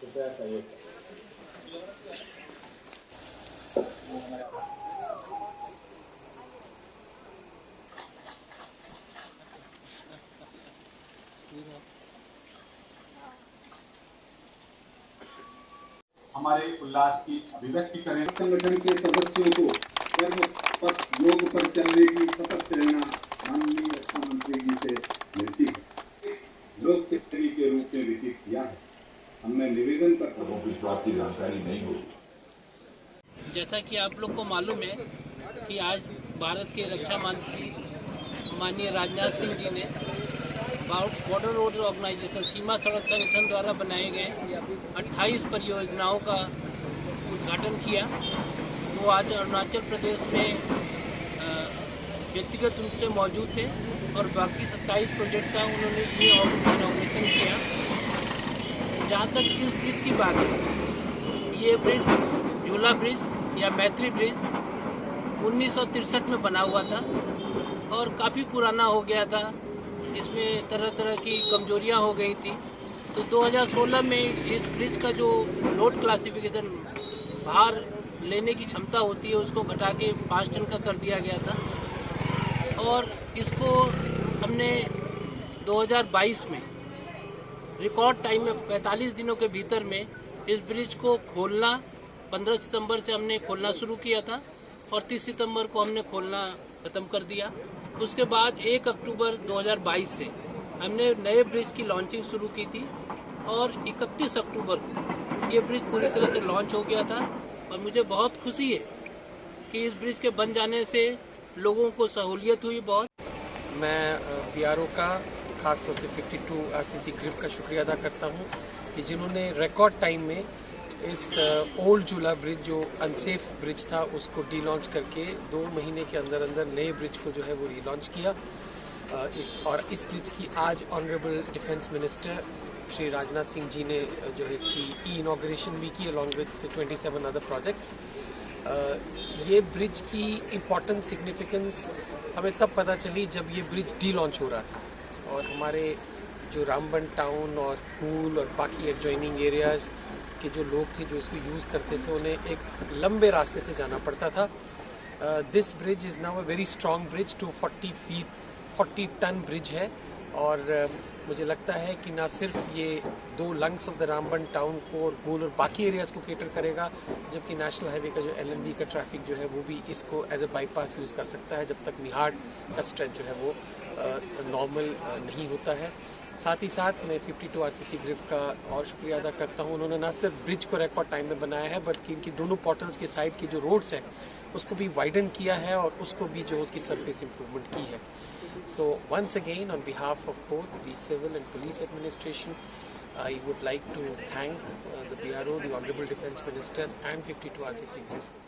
कृपया सहयोग करें। हमारे उल्लास की अभिव्यक्ति करें। संगठन के सदस्यों को कर्म पथ योग पर चलने की शपथ प्रेरणा माननीय रक्षा मंत्री जी से मिलती है। लोक सेवक के रूप में विकसित किया है। हमने निवेदन करता हूं कि आपकी जानकारी नहीं होगी। जैसा कि आप लोग को मालूम है कि आज भारत के रक्षा मंत्री माननीय राजनाथ सिंह जी ने बॉर्डर रोड ऑर्गेनाइजेशन सीमा सड़क संगठन द्वारा बनाए गए 28 परियोजनाओं का उद्घाटन किया। वो आज अरुणाचल प्रदेश में व्यक्तिगत रूप से मौजूद थे और बाकी 27 प्रोजेक्ट का उन्होंने ये इनॉग्रेशन किया। जहाँ तक इस ब्रिज की बात है, ये ब्रिज झूला ब्रिज या मैत्री ब्रिज 1963 में बना हुआ था और काफ़ी पुराना हो गया था। इसमें तरह तरह की कमजोरियां हो गई थी। तो 2016 में इस ब्रिज का जो लोड क्लासिफिकेशन भार लेने की क्षमता होती है उसको घटा के 5 टन का कर दिया गया था और इसको हमने 2022 में रिकॉर्ड टाइम में 45 दिनों के भीतर में इस ब्रिज को खोलना 15 सितंबर से हमने खोलना शुरू किया था और 30 सितंबर को हमने खोलना ख़त्म कर दिया। उसके बाद 1 अक्टूबर 2022 से हमने नए ब्रिज की लॉन्चिंग शुरू की थी और 31 अक्टूबर को ये ब्रिज पूरी तरह से लॉन्च हो गया था और मुझे बहुत खुशी है कि इस ब्रिज के बन जाने से लोगों को सहूलियत हुई बहुत। मैं बीआरओ का खास तौर से 52 आरसीसी ग्रिफ का शुक्रिया अदा करता हूँ कि जिन्होंने रिकॉर्ड टाइम में इस ओल्ड झूला ब्रिज जो अनसेफ ब्रिज था उसको डी लॉन्च करके 2 महीने के अंदर अंदर नए ब्रिज को जो है वो रीलॉन्च किया। इस ब्रिज की आज honourable defence minister Shri Rajnath Singh ji ने जो है इसकी इनॉग्रेशन भी की अलॉन्ग विद 27 अदर प्रोजेक्ट्स। ये ब्रिज की इम्पोर्टेंस सिग्निफिकेंस हमें तब पता चली जब ये ब्रिज डी लॉन्च हो रहा था और हमारे जो रामबन टाउन और कूल और बाकी एडजॉइनिंग एरियाज़ के जो लोग थे जो इसको यूज़ करते थे उन्हें एक लंबे रास्ते से जाना पड़ता था। This bridge is now a very strong bridge, 240 feet 40 ton bridge है और मुझे लगता है कि ना सिर्फ ये 2 lungs of the Ramban town को और गोल और बाकी एरियाज़ को केटर करेगा, जबकि नेशनल हाईवे का जो LNB का ट्रैफिक जो है वो भी इसको एज ए बाईपास यूज़ कर सकता है जब तक निहाड़ का स्ट्रेच जो है वो नॉर्मल नहीं होता है। साथ ही साथ मैं 52 आरसीसी ग्रिफ का और शुक्रिया अदा करता हूँ। उन्होंने न सिर्फ ब्रिज को रिकॉर्ड टाइम में बनाया है बल्कि इनकी दोनों पोर्टल्स के साइड की जो रोड्स हैं उसको भी वाइडन किया है और उसको भी जो उसकी सरफेस इम्प्रूवमेंट की है। So once again on behalf of both the civil and police administration I would like to thank the BRO, the Honorable Defence Minister and 52 RCC Group